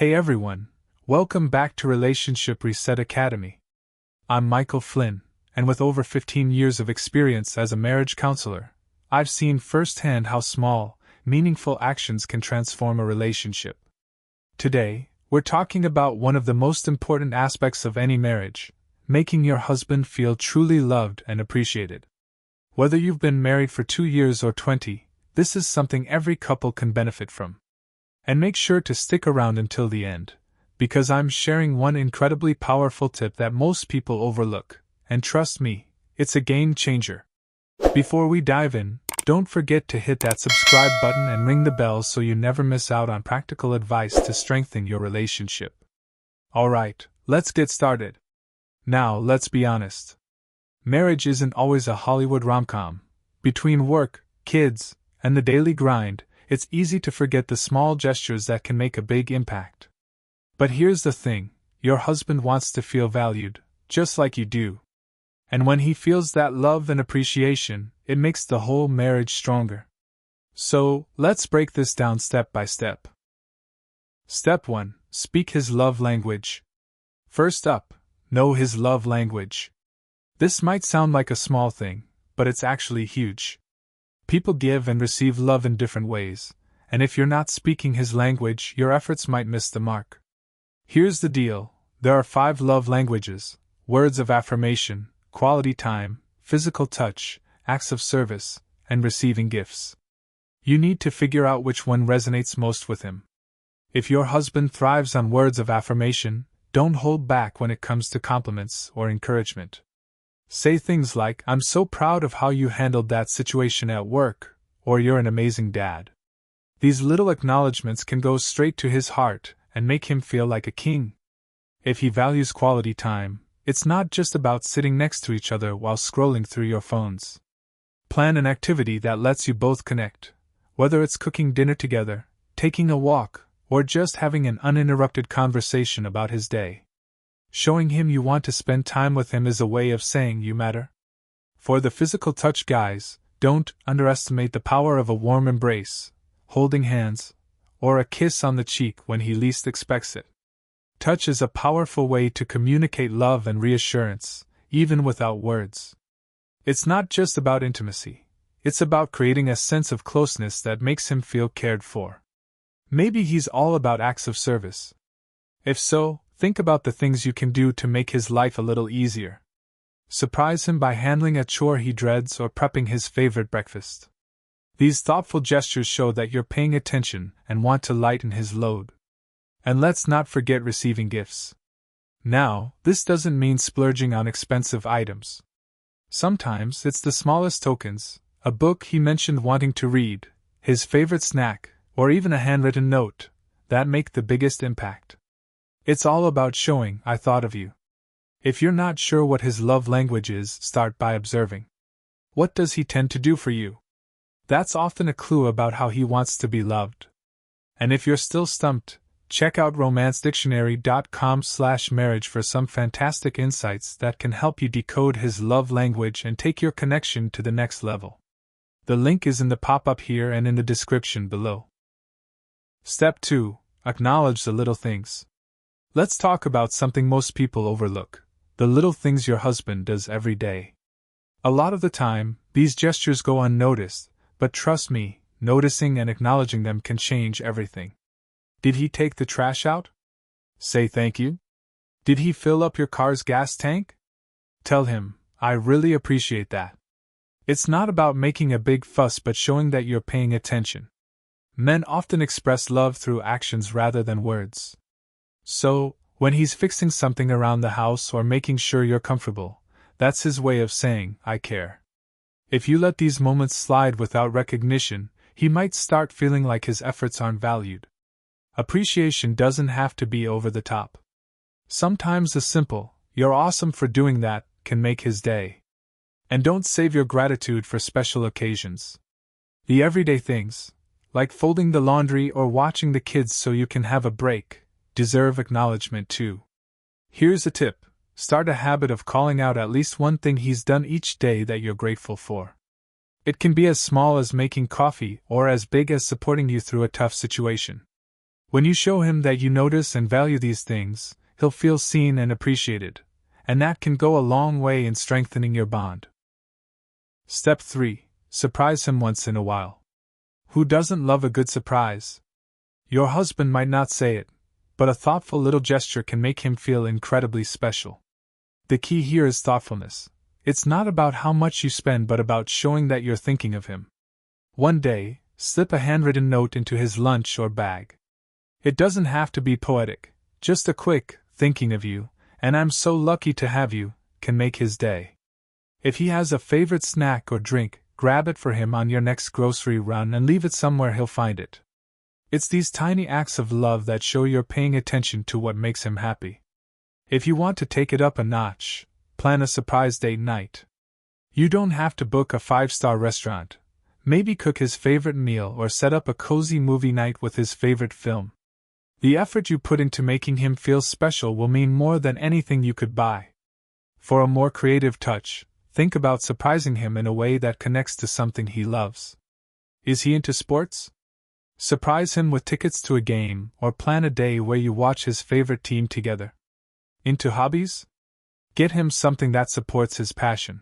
Hey everyone, welcome back to Relationship Reset Academy. I'm Michael Flynn, and with over 15 years of experience as a marriage counselor, I've seen firsthand how small, meaningful actions can transform a relationship. Today, we're talking about one of the most important aspects of any marriage, making your husband feel truly loved and appreciated. Whether you've been married for 2 years or 20, this is something every couple can benefit from. And make sure to stick around until the end, because I'm sharing one incredibly powerful tip that most people overlook, and trust me, it's a game changer. Before we dive in, don't forget to hit that subscribe button and ring the bell so you never miss out on practical advice to strengthen your relationship. Alright, let's get started. Now, let's be honest. Marriage isn't always a Hollywood rom-com. Between work, kids, and the daily grind, it's easy to forget the small gestures that can make a big impact. But here's the thing, your husband wants to feel valued, just like you do. And when he feels that love and appreciation, it makes the whole marriage stronger. So, let's break this down step by step. Step 1. Speak his love language. First up, know his love language. This might sound like a small thing, but it's actually huge. People give and receive love in different ways, and if you're not speaking his language, your efforts might miss the mark. Here's the deal, there are 5 love languages: words of affirmation, quality time, physical touch, acts of service, and receiving gifts. You need to figure out which one resonates most with him. If your husband thrives on words of affirmation, don't hold back when it comes to compliments or encouragement. Say things like, "I'm so proud of how you handled that situation at work," or "You're an amazing dad." These little acknowledgments can go straight to his heart and make him feel like a king. If he values quality time, it's not just about sitting next to each other while scrolling through your phones. Plan an activity that lets you both connect, whether it's cooking dinner together, taking a walk, or just having an uninterrupted conversation about his day. Showing him you want to spend time with him is a way of saying you matter. For the physical touch guys, don't underestimate the power of a warm embrace, holding hands, or a kiss on the cheek when he least expects it. Touch is a powerful way to communicate love and reassurance, even without words. It's not just about intimacy, it's about creating a sense of closeness that makes him feel cared for. Maybe he's all about acts of service. If so, think about the things you can do to make his life a little easier. Surprise him by handling a chore he dreads or prepping his favorite breakfast. These thoughtful gestures show that you're paying attention and want to lighten his load. And let's not forget receiving gifts. Now, this doesn't mean splurging on expensive items. Sometimes it's the smallest tokens, a book he mentioned wanting to read, his favorite snack, or even a handwritten note, that make the biggest impact. It's all about showing, "I thought of you." If you're not sure what his love language is, start by observing. What does he tend to do for you? That's often a clue about how he wants to be loved. And if you're still stumped, check out romancedictionary.com/marriage for some fantastic insights that can help you decode his love language and take your connection to the next level. The link is in the pop-up here and in the description below. Step 2. Acknowledge the little things. Let's talk about something most people overlook: the little things your husband does every day. A lot of the time, these gestures go unnoticed, but trust me, noticing and acknowledging them can change everything. Did he take the trash out? Say thank you. Did he fill up your car's gas tank? Tell him, "I really appreciate that." It's not about making a big fuss but showing that you're paying attention. Men often express love through actions rather than words. So, when he's fixing something around the house or making sure you're comfortable, that's his way of saying, "I care." If you let these moments slide without recognition, he might start feeling like his efforts aren't valued. Appreciation doesn't have to be over the top. Sometimes a simple, "You're awesome for doing that," can make his day. And don't save your gratitude for special occasions. The everyday things, like folding the laundry or watching the kids so you can have a break, deserve acknowledgement too. Here's a tip: start a habit of calling out at least one thing he's done each day that you're grateful for. It can be as small as making coffee or as big as supporting you through a tough situation. When you show him that you notice and value these things, he'll feel seen and appreciated, and that can go a long way in strengthening your bond. Step 3. Surprise him once in a while. Who doesn't love a good surprise? Your husband might not say it, but a thoughtful little gesture can make him feel incredibly special. The key here is thoughtfulness. It's not about how much you spend but about showing that you're thinking of him. One day, slip a handwritten note into his lunch or bag. It doesn't have to be poetic, just a quick, thinking of you, and I'm so lucky to have you, can make his day. If he has a favorite snack or drink, grab it for him on your next grocery run and leave it somewhere he'll find it. It's these tiny acts of love that show you're paying attention to what makes him happy. If you want to take it up a notch, plan a surprise date night. You don't have to book a 5-star restaurant. Maybe cook his favorite meal or set up a cozy movie night with his favorite film. The effort you put into making him feel special will mean more than anything you could buy. For a more creative touch, think about surprising him in a way that connects to something he loves. Is he into sports? Surprise him with tickets to a game or plan a day where you watch his favorite team together. Into hobbies? Get him something that supports his passion.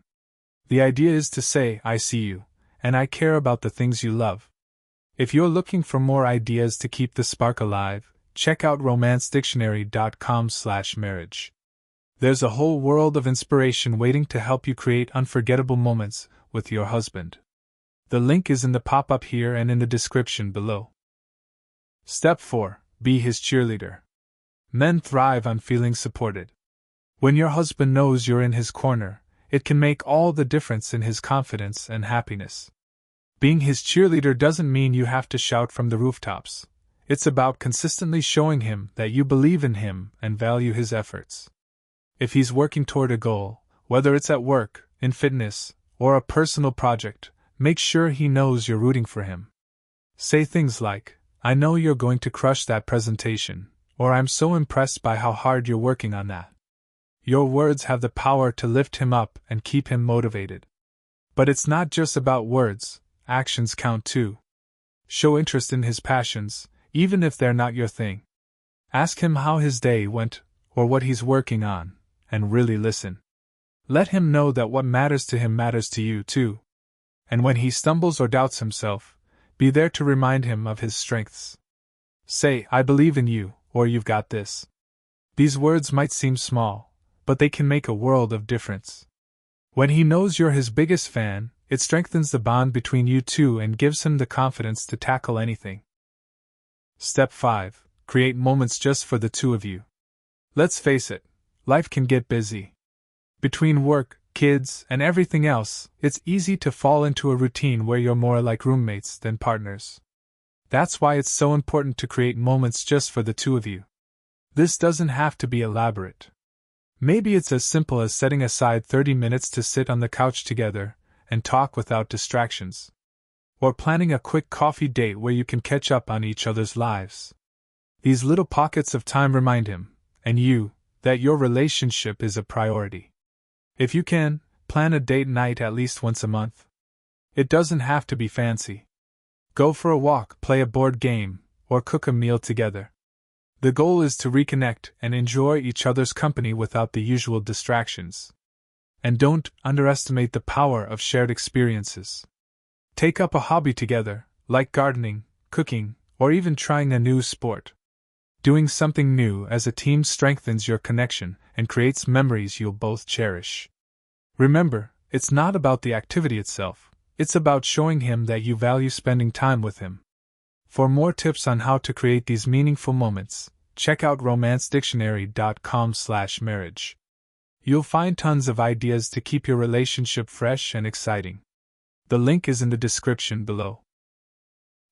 The idea is to say, I see you, and I care about the things you love. If you're looking for more ideas to keep the spark alive, check out romancedictionary.com/marriage. There's a whole world of inspiration waiting to help you create unforgettable moments with your husband. The link is in the pop-up here and in the description below. Step 4. Be his cheerleader. Men thrive on feeling supported. When your husband knows you're in his corner, it can make all the difference in his confidence and happiness. Being his cheerleader doesn't mean you have to shout from the rooftops. It's about consistently showing him that you believe in him and value his efforts. If he's working toward a goal, whether it's at work, in fitness, or a personal project, make sure he knows you're rooting for him. Say things like, I know you're going to crush that presentation, or I'm so impressed by how hard you're working on that. Your words have the power to lift him up and keep him motivated. But it's not just about words, actions count too. Show interest in his passions, even if they're not your thing. Ask him how his day went, or what he's working on, and really listen. Let him know that what matters to him matters to you too. And when he stumbles or doubts himself, be there to remind him of his strengths. Say, I believe in you, or you've got this. These words might seem small, but they can make a world of difference. When he knows you're his biggest fan, it strengthens the bond between you two and gives him the confidence to tackle anything. Step 5. Create moments just for the two of you. Let's face it, life can get busy. Between work, kids, and everything else, it's easy to fall into a routine where you're more like roommates than partners. That's why it's so important to create moments just for the two of you. This doesn't have to be elaborate. Maybe it's as simple as setting aside 30 minutes to sit on the couch together and talk without distractions. Or planning a quick coffee date where you can catch up on each other's lives. These little pockets of time remind him, and you, that your relationship is a priority. If you can, plan a date night at least once a month. It doesn't have to be fancy. Go for a walk, play a board game, or cook a meal together. The goal is to reconnect and enjoy each other's company without the usual distractions. And don't underestimate the power of shared experiences. Take up a hobby together, like gardening, cooking, or even trying a new sport. Doing something new as a team strengthens your connection and creates memories you'll both cherish. Remember, it's not about the activity itself, it's about showing him that you value spending time with him. For more tips on how to create these meaningful moments, check out romancedictionary.com/marriage. You'll find tons of ideas to keep your relationship fresh and exciting. The link is in the description below.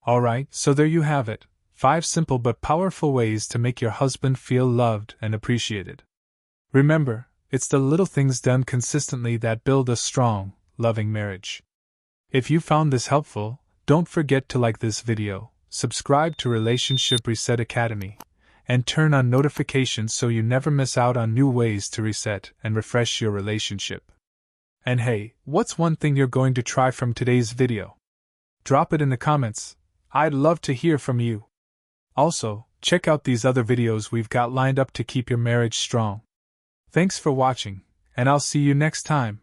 Alright, so there you have it, 5 simple but powerful ways to make your husband feel loved and appreciated. Remember, it's the little things done consistently that build a strong, loving marriage. If you found this helpful, don't forget to like this video, subscribe to Relationship Reset Academy, and turn on notifications so you never miss out on new ways to reset and refresh your relationship. And hey, what's one thing you're going to try from today's video? Drop it in the comments. I'd love to hear from you. Also, Check out these other videos we've got lined up to keep your marriage strong. Thanks for watching, and I'll see you next time.